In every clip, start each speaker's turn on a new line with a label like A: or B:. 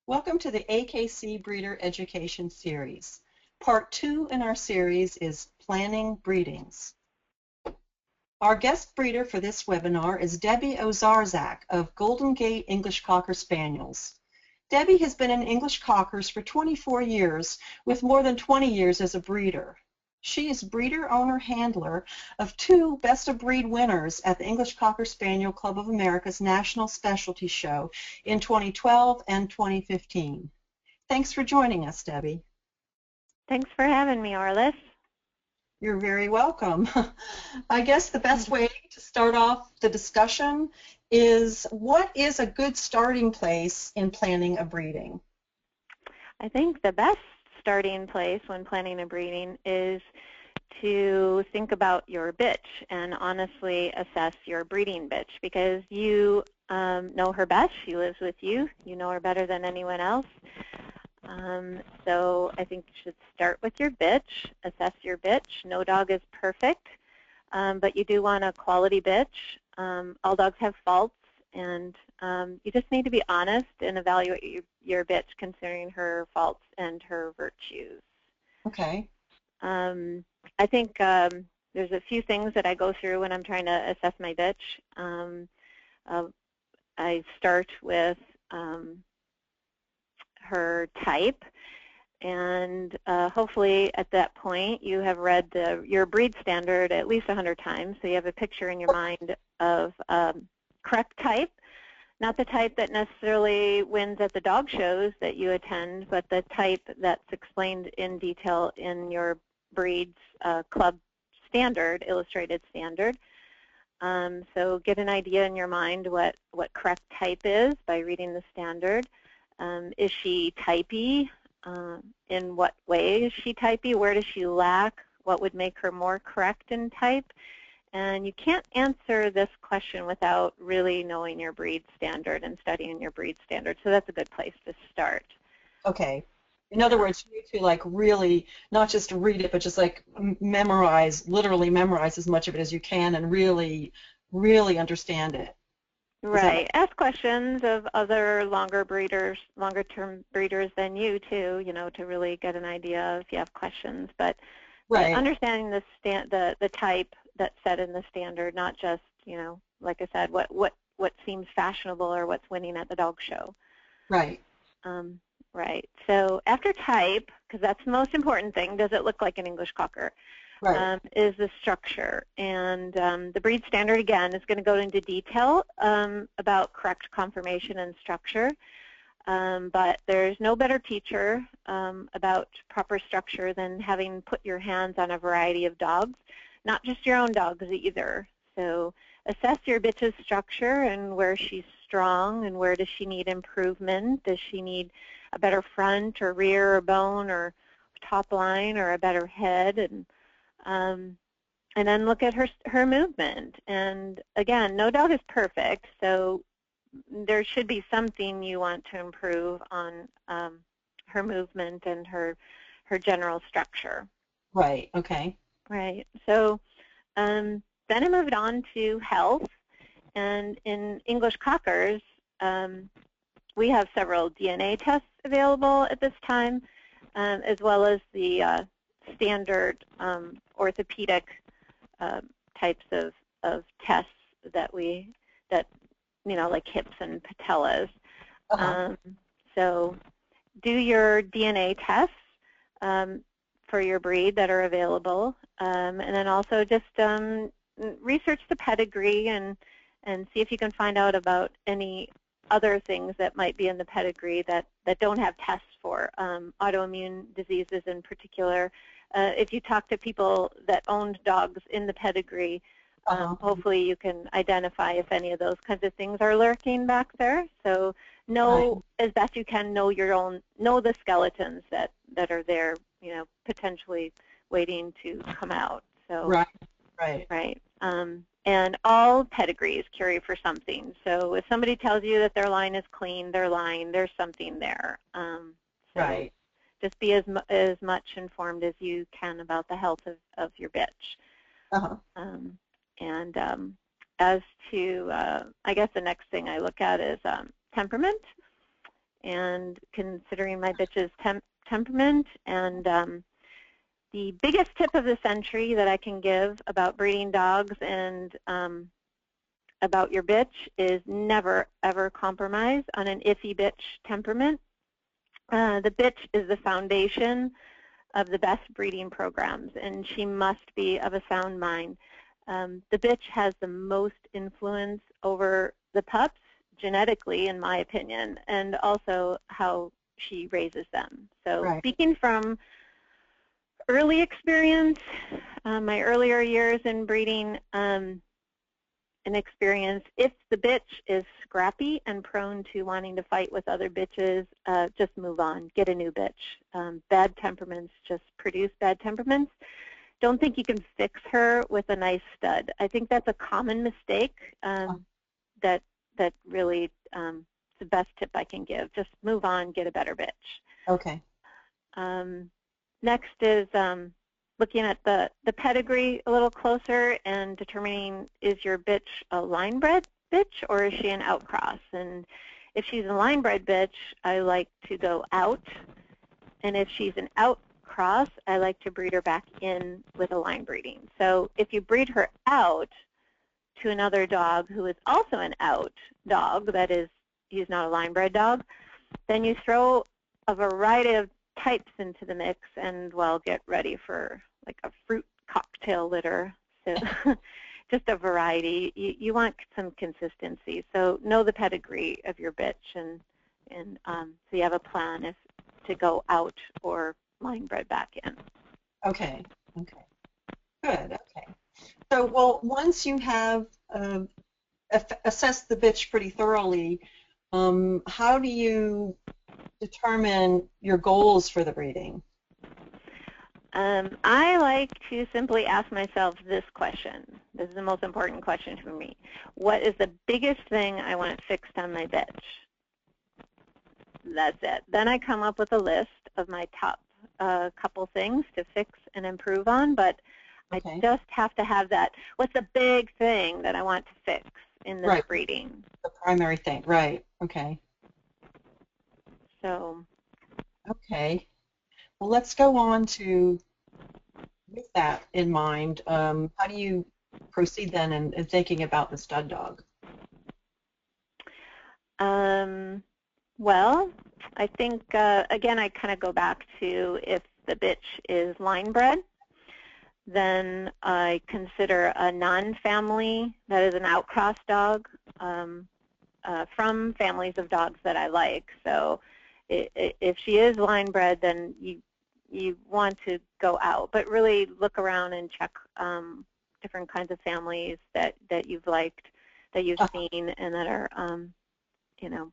A: Welcome to the AKC Breeder Education Series. Part 2 in our series is Planning Breedings. Our guest breeder for this webinar is Debbie Owczarzak of Gait English Cocker Spaniels. Debbie has been in English Cockers for 24 years, with more than 20 years as a breeder. She is breeder, owner, handler of 2 Best of Breed winners at the English Cocker Spaniel Club of America's National Specialty Show in 2012 and 2015. Thanks for joining us, Debbie.
B: Thanks for having me, Arliss.
A: You're very welcome. I guess the best way to start off the discussion is, what is a good starting place in planning a breeding?
B: I think the best starting place when planning a breeding is to think about your bitch and honestly assess your breeding bitch, because you know her best. She lives with you. You know her better than anyone else. So I think you should start with your bitch, assess your bitch. No dog is perfect, but you do want a quality bitch. All dogs have faults, and you just need to be honest and evaluate your bitch considering her faults and her virtues.
A: Okay.
B: I think there's a few things that I go through when I'm trying to assess my bitch. I start with her type, and hopefully at that point you have read your breed standard at least 100 times, so you have a picture in your mind of correct type, not the type that necessarily wins at the dog shows that you attend, but the type that's explained in detail in your breed's club standard, illustrated standard. So get an idea in your mind what correct type is by reading the standard. Is she typey? In what way is she typey? Where does she lack? What would make her more correct in type? And you can't answer this question without really knowing your breed standard and studying your breed standard. So that's a good place to start.
A: Okay. In other words, you need to like really not just read it, but just like memorize, literally memorize as much of it as you can, and really, really understand it.
B: Right. Ask questions of other longer-term breeders than you too, to really get an idea if you have questions. But understanding the type that's set in the standard, not just, like I said, what seems fashionable or what's winning at the dog show.
A: Right.
B: Right. So after type, because that's the most important thing, does it look like an English Cocker? Right. Is the structure. And the breed standard, again, is going to go into detail about correct conformation and structure. But there's no better teacher about proper structure than having put your hands on a variety of dogs, not just your own dogs either. So assess your bitch's structure and where she's strong and where does she need improvement. Does she need a better front or rear or bone or top line or a better head? And then look at her movement. And again, no dog is perfect, so there should be something you want to improve on her movement and her general structure.
A: Right. Okay.
B: Right. So then I moved on to health, and in English Cockers, we have several DNA tests available at this time, as well as the standard orthopedic types of tests that like hips and patellas. So do your DNA tests for your breed that are available, and then also just research the pedigree and see if you can find out about any other things that might be in the pedigree that don't have tests for, autoimmune diseases in particular. If you talk to people that owned dogs in the pedigree, hopefully you can identify if any of those kinds of things are lurking back there. So know as best you can, know the skeletons that are there, potentially waiting to come out. So right. And all pedigrees carry for something. So if somebody tells you that their line is clean, they're lying. There's something there. So just be as much informed as you can about the health of your bitch. And as to, I guess the next thing I look at is temperament. and considering my bitch's temperament. And the biggest tip of the century that I can give about breeding dogs and about your bitch is never, ever compromise on an iffy bitch temperament. The bitch is the foundation of the best breeding programs, and she must be of a sound mind. The bitch has the most influence over the pups genetically, in my opinion, and also how she raises them. So speaking from early experience, my earlier years in breeding, and experience, if the bitch is scrappy and prone to wanting to fight with other bitches, just move on, get a new bitch. Bad temperaments just produce bad temperaments. Don't think you can fix her with a nice stud. I think that's a common mistake that really is the best tip I can give. Just move on, get a better bitch.
A: Okay.
B: Next is looking at the pedigree a little closer and determining, is your bitch a line-bred bitch or is she an outcross? And if she's a line-bred bitch, I like to go out. And if she's an outcross, I like to breed her back in with a line breeding. So if you breed her out to another dog who is also an out dog, that is, he's not a line-bred dog, then you throw a variety of types into the mix, and well, get ready for like a fruit cocktail litter. So just a variety. You want some consistency. So know the pedigree of your bitch, and so you have a plan if to go out or line bred back in.
A: Okay. Okay. Good. Okay. So, well, once you have assessed the bitch pretty thoroughly, how do you determine your goals for the breeding?
B: I like to simply ask myself this question. This is the most important question for me. What is the biggest thing I want fixed on my bitch? That's it. Then I come up with a list of my top couple things to fix and improve on, but I just have to have that. What's the big thing that I want to fix in this breeding?
A: The primary thing, right. Okay.
B: So.
A: Okay. Well, let's go on to, with that in mind, how do you proceed then in thinking about the stud dog?
B: Well, I think, again, I kind of go back to if the bitch is line bred, then I consider a non-family, that is an outcross dog, from families of dogs that I like. So if she is line bred, then you want to go out, but really look around and check different kinds of families that you've liked, that you've seen, and that are, you know,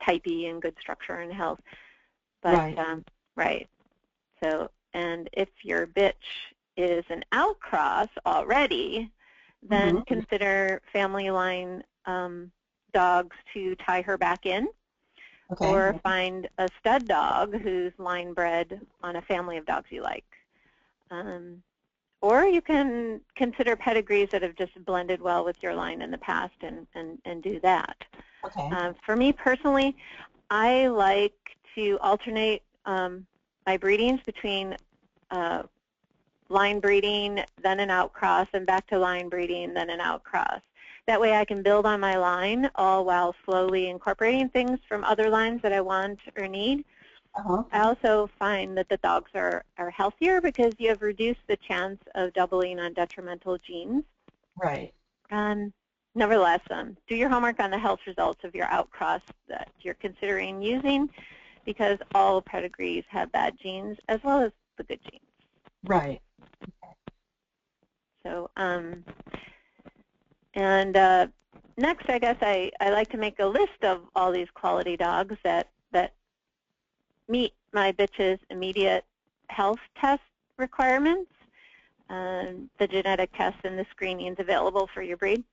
B: typey and good structure and health. But right. So, and if your bitch is an outcross already, then consider family line dogs to tie her back in. Or find a stud dog who's line bred on a family of dogs you like. Or you can consider pedigrees that have just blended well with your line in the past and do that. For me personally, I like to alternate my breedings between line breeding, then an outcross, and back to line breeding, then an outcross. That way I can build on my line, all while slowly incorporating things from other lines that I want or need. I also find that the dogs are healthier because you have reduced the chance of doubling on detrimental genes.
A: Right.
B: Nevertheless, do your homework on the health results of your outcross that you're considering using, because all pedigrees have bad genes as well as the good genes.
A: Right.
B: So, next, I guess I like to make a list of all these quality dogs that meet my bitch's immediate health test requirements, the genetic tests and the screenings available for your breed.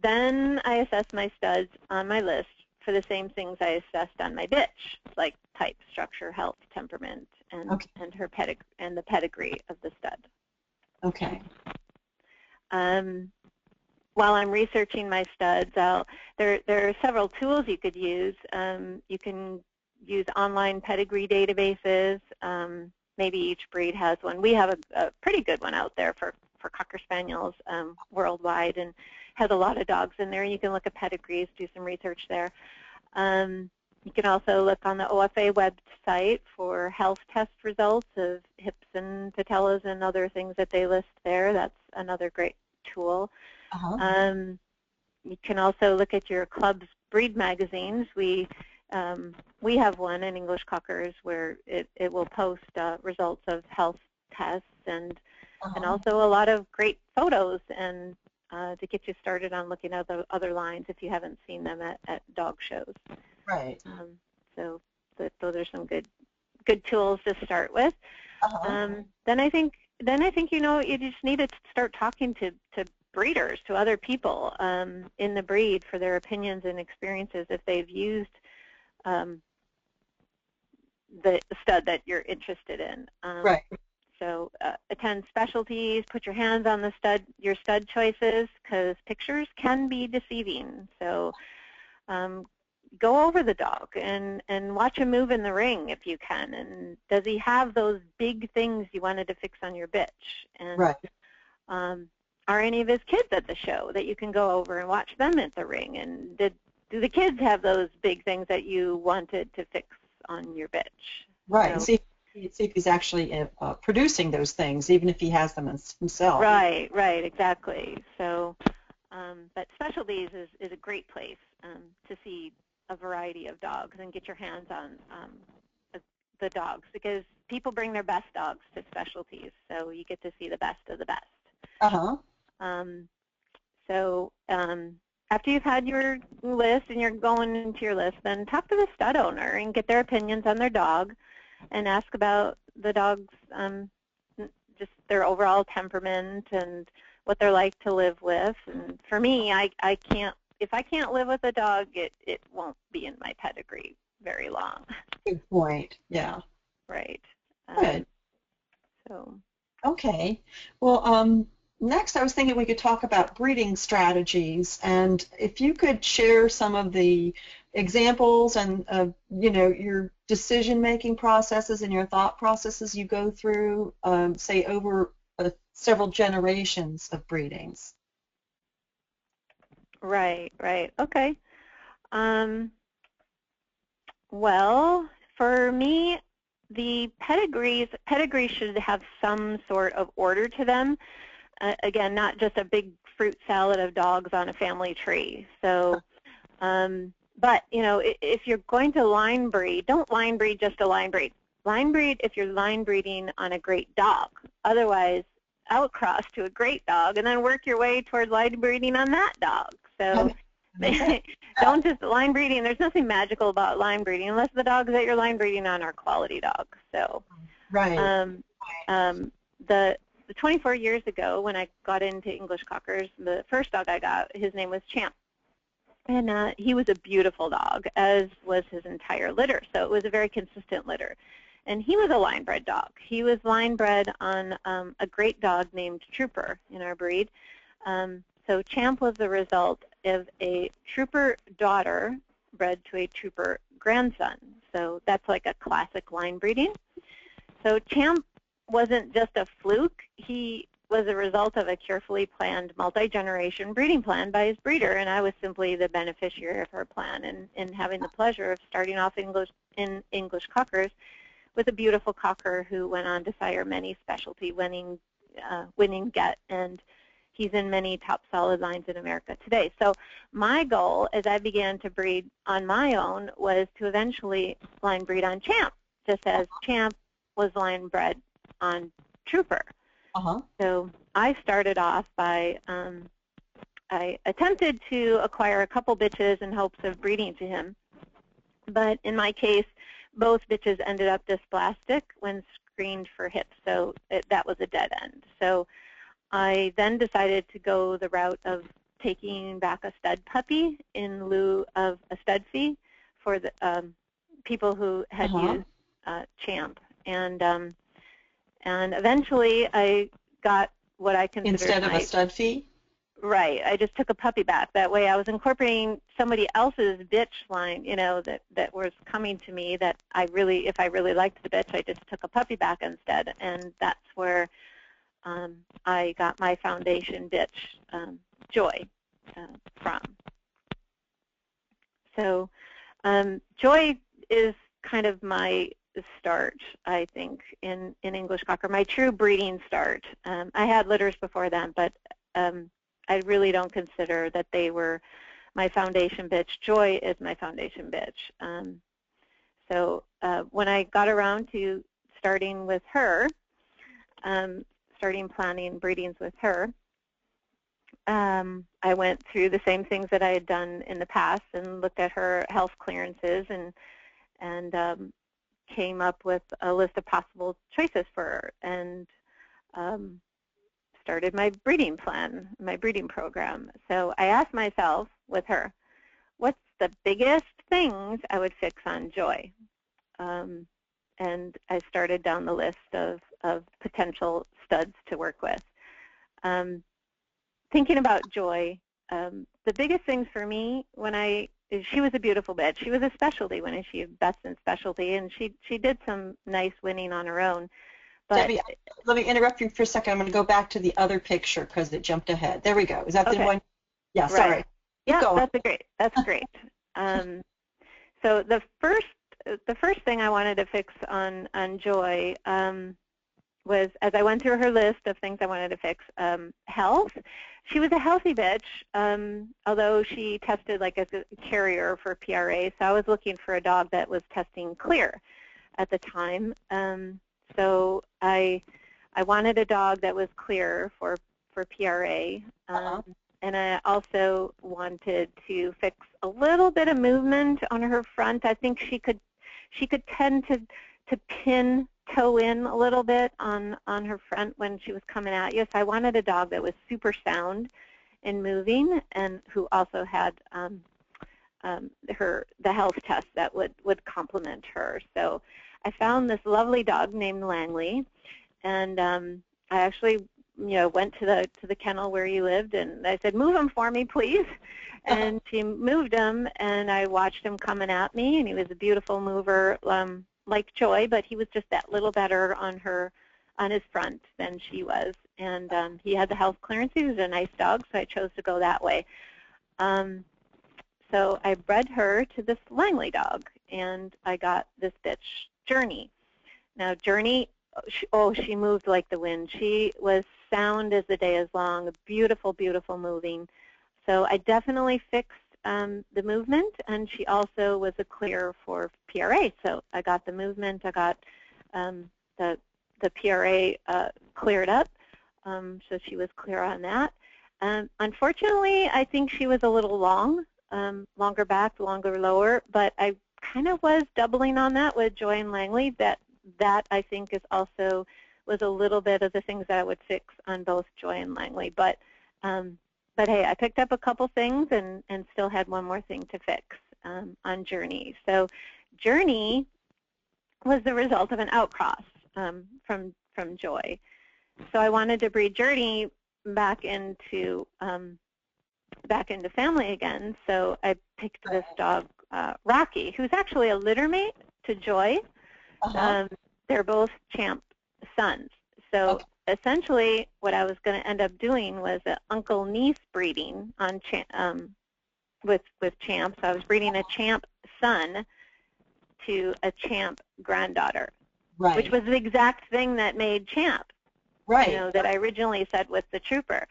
B: Then I assess my studs on my list for the same things I assessed on my bitch, like type, structure, health, temperament, and her and the pedigree of the stud. while I'm researching my studs, there are several tools you could use. You can use online pedigree databases. Maybe each breed has one. We have a pretty good one out there for Cocker Spaniels worldwide, and has a lot of dogs in there. You can look at pedigrees, do some research there. You can also look on the OFA website for health test results of hips and patellas and other things that they list there. That's another great tool. You can also look at your club's breed magazines. We have one in English Cockers where it will post results of health tests and also a lot of great photos and to get you started on looking at the other lines if you haven't seen them at dog shows.
A: Right.
B: So those are some good tools to start with. Then I think you just need to start talking to breeders, to other people in the breed for their opinions and experiences if they've used the stud that you're interested in.
A: Right.
B: So attend specialties, put your hands on your stud choices, because pictures can be deceiving. So go over the dog and watch him move in the ring if you can. And does he have those big things you wanted to fix on your bitch? And
A: right.
B: Are any of his kids at the show that you can go over and watch them at the ring? And do the kids have those big things that you wanted to fix on your bitch?
A: Right.
B: So,
A: see if he's actually producing those things, even if he has them himself.
B: Right, exactly. So, but specialties is a great place to see a variety of dogs and get your hands on the dogs, because people bring their best dogs to specialties, so you get to see the best of the best. After you've had your list and you're going into your list, then talk to the stud owner and get their opinions on their dog and ask about the dog's just their overall temperament and what they're like to live with. And for me, if I can't live with a dog, it won't be in my pedigree very long.
A: Good point. Yeah.
B: Right.
A: Good. Okay. Well, next I was thinking we could talk about breeding strategies, and if you could share some of the examples and your decision-making processes and your thought processes you go through, say over several generations of breedings.
B: Right. Okay. Well, for me, the pedigrees should have some sort of order to them. Again, not just a big fruit salad of dogs on a family tree. So, but if you're going to line breed, don't line breed just to line breed. Line breed if you're line breeding on a great dog. Otherwise, outcross to a great dog and then work your way toward line breeding on that dog. So don't just line breeding. There's nothing magical about line breeding unless the dogs that you're line breeding on are quality dogs. So,
A: right.
B: The 24 years ago when I got into English Cockers, the first dog I got, his name was Champ. And he was a beautiful dog, as was his entire litter. So it was a very consistent litter. And he was a line-bred dog. He was line-bred on a great dog named Trooper in our breed. So Champ was the result of a Trooper daughter bred to a Trooper grandson. So that's like a classic line breeding. So Champ wasn't just a fluke. He was a result of a carefully planned multi-generation breeding plan by his breeder, and I was simply the beneficiary of her plan and having the pleasure of starting off in English Cockers with a beautiful cocker who went on to sire many specialty winning get, and he's in many top solid lines in America today. So my goal as I began to breed on my own was to eventually line breed on Champ, just as Champ was line bred on Trooper. So I started off by, I attempted to acquire a couple bitches in hopes of breeding to him, but in my case, both bitches ended up dysplastic when screened for hips, so that was a dead end. So I then decided to go the route of taking back a stud puppy in lieu of a stud fee for the people who had used Champ. And eventually I got what I considered
A: instead of a stud fee?
B: Right. I just took a puppy back. That way I was incorporating somebody else's bitch line, you know, that was coming to me that if I really liked the bitch, I just took a puppy back instead. And that's where I got my foundation bitch, Joy, from. So Joy is kind of my start, I think, in English Cocker, my true breeding start. I had litters before then, but I really don't consider that they were my foundation bitch. Joy is my foundation bitch. So when I got around to starting with her, starting planning breedings with her, I went through the same things that I had done in the past and looked at her health clearances and came up with a list of possible choices for her, and started my breeding plan, my breeding program. So I asked myself with her, what's the biggest things I would fix on Joy? And I started down the list of potential studs to work with. Thinking about Joy, the biggest things for me she was a beautiful bitch. She was a specialty when she was best in specialty, and she did some nice winning on her own. But
A: Debbie, let me interrupt you for a second. I'm going to go back to the other picture because it jumped ahead. There we go. Is that the one? Yeah, sorry.
B: Right. Yeah, that's great. So the first thing I wanted to fix on Joy was, as I went through her list of things I wanted to fix, health. She was a healthy bitch, although she tested like as a carrier for PRA, so I was looking for a dog that was testing clear at the time. So I wanted a dog that was clear for PRA, and I also wanted to fix a little bit of movement on her front. I think she could tend to toe in a little bit on her front when she was coming at you. So I wanted a dog that was super sound in moving and who also had the health test that would complement her. So I found this lovely dog named Langley, and I actually went to the kennel where he lived, and I said, move him for me, please. And she moved him, and I watched him coming at me, and he was a beautiful mover, like Joy, but he was just that little better on his front than she was. And he had the health clearance. He was a nice dog, so I chose to go that way. So I bred her to this Langley dog, and I got this bitch, Journey. Now, Journey, she moved like the wind. She was sound as the day is long, beautiful, beautiful moving. So I definitely fixed the movement, and she also was a clear for PRA. So I got the movement, I got the PRA cleared up, so she was clear on that. Unfortunately, I think she was a little long, longer back, longer lower, but I kind of was doubling on that with Joy and Langley. That I think is also was a little bit of the things that I would fix on both Joy and Langley. But hey, I picked up a couple things and still had one more thing to fix on Journey. So Journey was the result of an outcross from Joy. So I wanted to breed Journey back into family again. So I picked this dog, Rocky, who's actually a litter mate to Joy. They're both champ sons. So essentially what I was going to end up doing was an uncle-niece breeding on with champ. So I was breeding a champ son to a champ granddaughter, which was the exact thing that made champ, that I originally said with the trooper.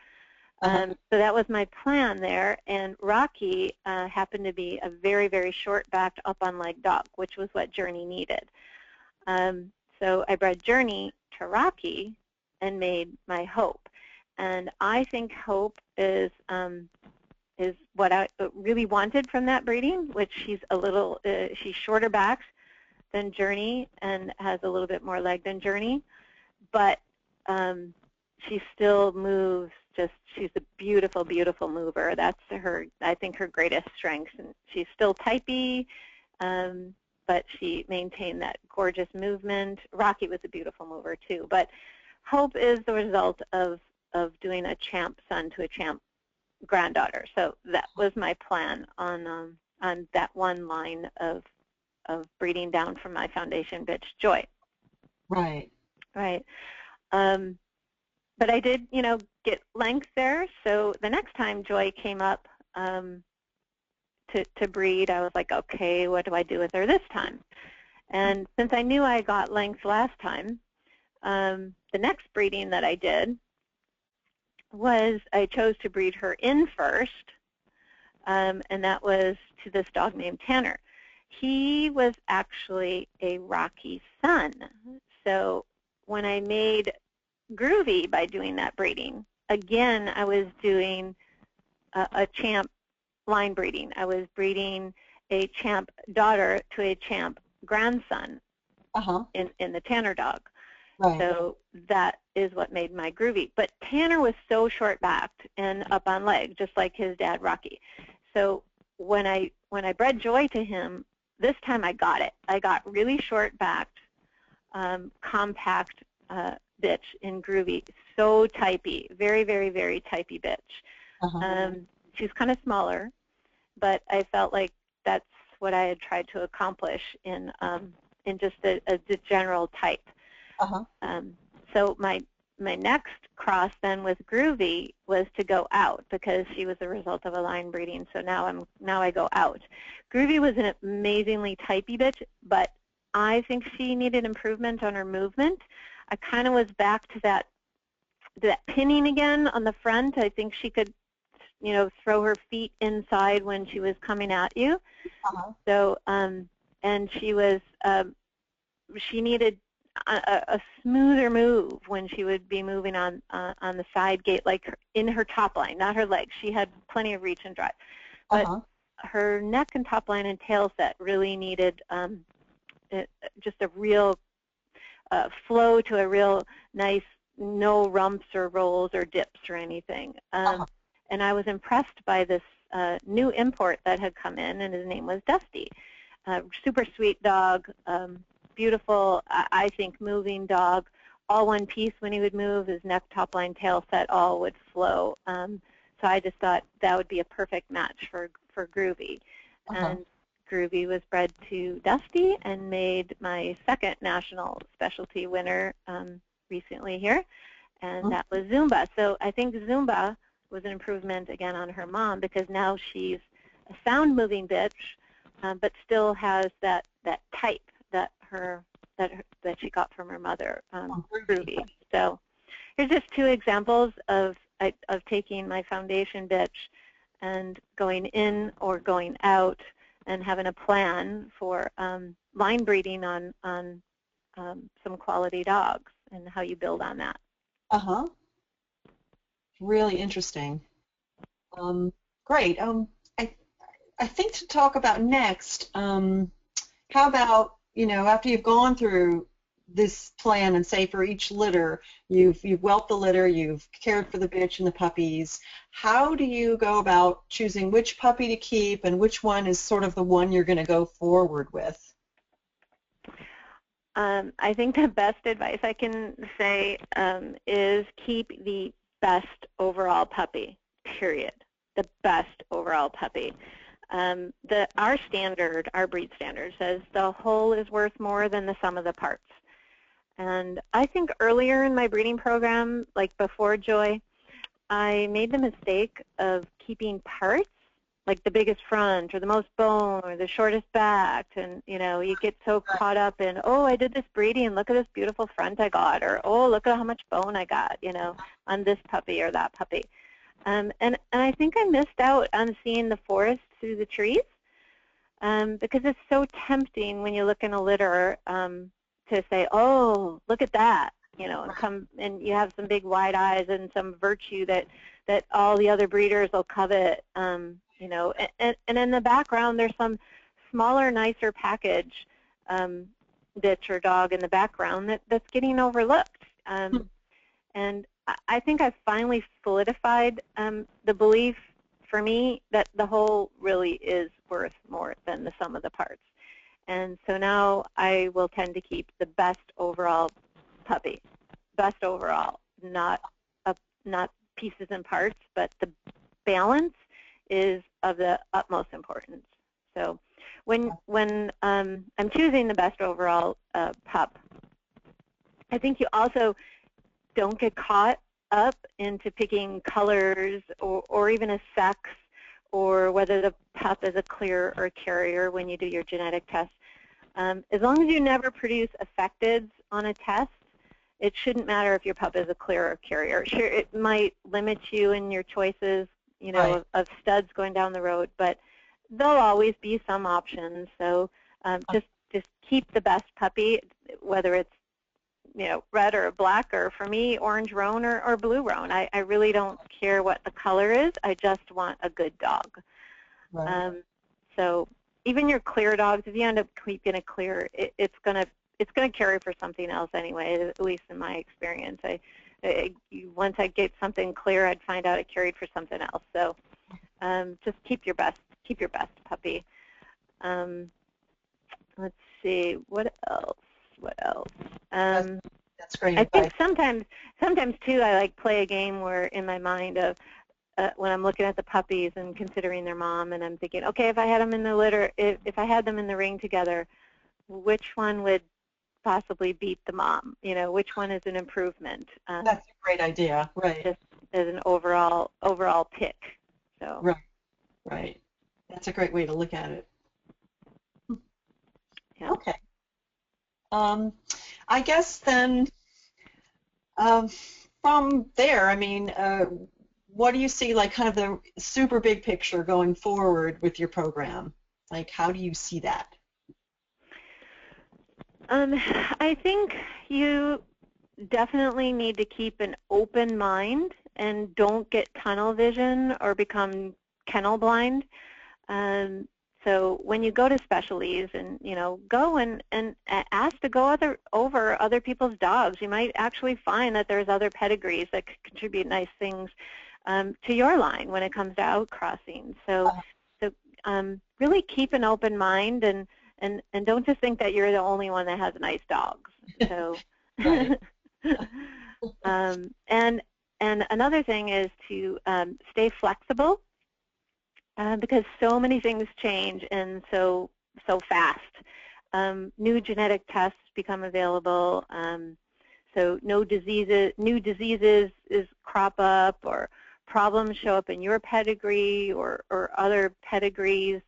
B: So that was my plan there, and Rocky happened to be a very, very short-backed, up-on-leg dog, which was what Journey needed. So I bred Journey to Rocky and made my Hope. And I think Hope is what I really wanted from that breeding, which she's a little, she's shorter backed than Journey and has a little bit more leg than Journey, but she still moves she's a beautiful, beautiful mover. That's I think her greatest strength. And she's still typey, but she maintained that gorgeous movement. Rocky was a beautiful mover too, but Hope is the result of doing a champ son to a champ granddaughter. So that was my plan on that one line of breeding down from my foundation bitch, Joy.
A: Right.
B: Right. But I did, get length there. So the next time Joy came up to breed, I was like, okay, what do I do with her this time? And since I knew I got length last time, the next breeding that I did was I chose to breed her in first, and that was to this dog named Tanner. He was actually a Rocky son. So when I made Groovy by doing that breeding, again, I was doing a champ line breeding. I was breeding a champ daughter to a champ grandson in the Tanner dog.
A: Right.
B: So that is what made my Groovy. But Tanner was so short-backed and up on leg, just like his dad, Rocky. So when I bred Joy to him, this time I got it. I got really short-backed, compact bitch in Groovy. So typey, very, very, very typey bitch. She's kind of smaller, but I felt like that's what I had tried to accomplish in just a general type. So my next cross then with Groovy was to go out because she was the result of a line breeding. So now I go out. Groovy was an amazingly typey bitch, but I think she needed improvement on her movement. I kind of was back to that pinning again on the front. I think she could, throw her feet inside when she was coming at you. So and she was she needed a smoother move when she would be moving on the side gait, like in her top line, not her legs. She had plenty of reach and drive, but her neck and top line and tail set really needed just a real flow to a real nice, no rumps or rolls or dips or anything. And I was impressed by this new import that had come in, and his name was Dusty. Super sweet dog. Beautiful, I think, moving dog, all one piece when he would move. His neck, top line, tail set, all would flow. So I just thought that would be a perfect match for Groovy. And Groovy was bred to Dusty and made my second national specialty winner recently here, and that was Zumba. So I think Zumba was an improvement, again, on her mom because now she's a sound moving bitch, but still has that type that she got from her mother, Groovy. So here's just two examples of taking my foundation bitch and going in or going out and having a plan for line breeding on some quality dogs and how you build on that.
A: Really interesting. Great. I think to talk about next, how about, after you've gone through this plan and say for each litter, you've whelped the litter, you've cared for the bitch and the puppies, how do you go about choosing which puppy to keep and which one is sort of the one you're going to go forward with?
B: I think the best advice I can say is keep the best overall puppy, period. The best overall puppy. Our breed standard says the whole is worth more than the sum of the parts. And I think earlier in my breeding program, like before Joy, I made the mistake of keeping parts, like the biggest front or the most bone or the shortest back, and you get so caught up in, oh, I did this breeding and look at this beautiful front I got, or oh, look at how much bone I got, on this puppy or that puppy. And I think I missed out on seeing the forest through the trees because it's so tempting when you look in a litter to say, oh, look at that, and you have some big wide eyes and some virtue that all the other breeders will covet, and in the background there's some smaller, nicer package bitch or dog in the background that's getting overlooked. And I think I've finally solidified the belief for me that the whole really is worth more than the sum of the parts. And so now I will tend to keep the best overall puppy, best overall, not pieces and parts, but the balance is of the utmost importance. So when I'm choosing the best overall pup, I think you also don't get caught up into picking colors or even a sex or whether the pup is a clear or carrier when you do your genetic test. As long as you never produce affecteds on a test, it shouldn't matter if your pup is a clear or carrier. Sure, it might limit you in your choices, you know,
A: Right.
B: of studs going down the road, but there'll always be some options. So just keep the best puppy, whether it's, you know, red or black, or for me, orange roan or blue roan. I really don't care what the color is. I just want a good dog.
A: Right.
B: So even your clear dogs, if you end up keeping a clear, it's gonna carry for something else anyway. At least in my experience, once I get something clear, I'd find out it carried for something else. So just keep your best puppy. Let's see, what else?
A: That's great
B: I
A: advice.
B: think sometimes too, I like play a game where in my mind of when I'm looking at the puppies and considering their mom, and I'm thinking, okay, if I had them in the litter, if I had them in the ring together, which one would possibly beat the mom? You know, which one is an improvement?
A: That's a great idea. Right.
B: Just as an overall pick. So.
A: Right. Right. That's a great way to look at it.
B: Yeah.
A: Okay. I guess then from there, I mean, what do you see like kind of the super big picture going forward with your program? Like, how do you see that?
B: I think you definitely need to keep an open mind and don't get tunnel vision or become kennel blind. So when you go to specialties and, you know, go and ask to go over other people's dogs, you might actually find that there's other pedigrees that could contribute nice things to your line when it comes to outcrossing. So really keep an open mind and don't just think that you're the only one that has nice dogs. So and another thing is to stay flexible. Because so many things change and so fast. New genetic tests become available, so new diseases crop up, or problems show up in your pedigree or other pedigrees.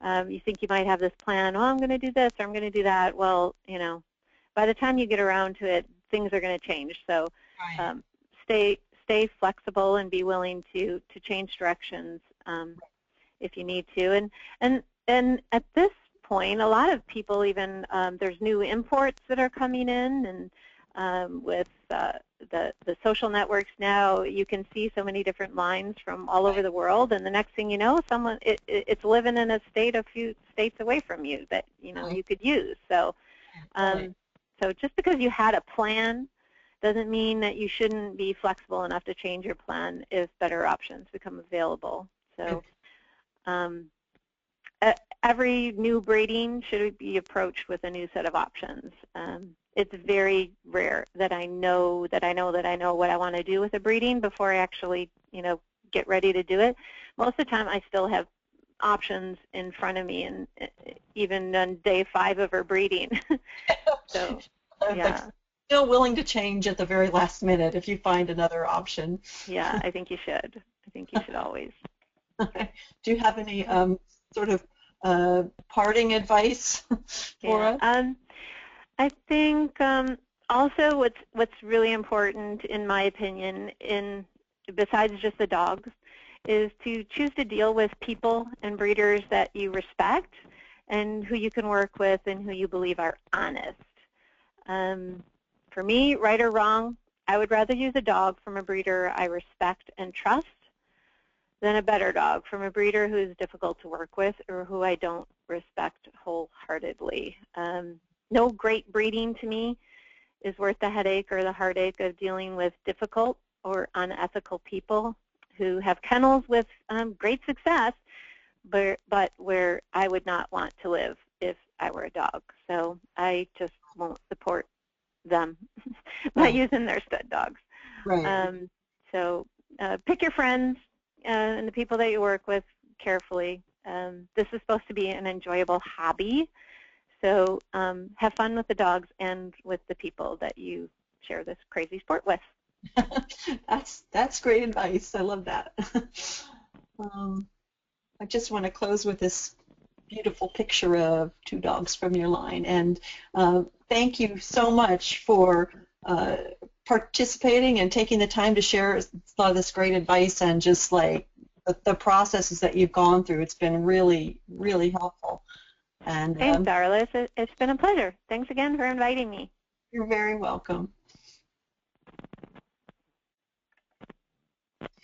B: You think you might have this plan, oh, I'm going to do this or I'm going to do that. Well, you know, by the time you get around to it, things are going to change. So stay flexible and be willing to change directions if you need to. And at this point, a lot of people even, there's new imports that are coming in, and with the social networks now, you can see so many different lines from all over the world, and the next thing you know, it's living in a state a few states away from you that, you know, you could use. So, so just because you had a plan doesn't mean that you shouldn't be flexible enough to change your plan if better options become available. So. Every new breeding should be approached with a new set of options. It's very rare that I know what I want to do with a breeding before I actually, you know, get ready to do it. Most of the time, I still have options in front of me, and even on day 5 of her breeding. So, yeah.
A: Like, still willing to change at the very last minute if you find another option.
B: Yeah, I think you should. I think you should always.
A: Do you have any sort of parting advice for us?
B: I think also what's really important, in my opinion, besides just the dogs, is to choose to deal with people and breeders that you respect and who you can work with and who you believe are honest. For me, right or wrong, I would rather use a dog from a breeder I respect and trust than a better dog from a breeder who is difficult to work with or who I don't respect wholeheartedly. No great breeding to me is worth the headache or the heartache of dealing with difficult or unethical people who have kennels with great success, but where I would not want to live if I were a dog. So I just won't support them by using their stud dogs.
A: Right.
B: So pick your friends. and the people that you work with carefully. This is supposed to be an enjoyable hobby, so have fun with the dogs and with the people that you share this crazy sport with.
A: That's great advice. I love that. I just want to close with this beautiful picture of two dogs from your line, and thank you so much for participating and taking the time to share a lot of this great advice and just like the processes that you've gone through. It's been really, really helpful. And
B: thanks, Arliss. It's been a pleasure. Thanks again for inviting me.
A: You're very welcome.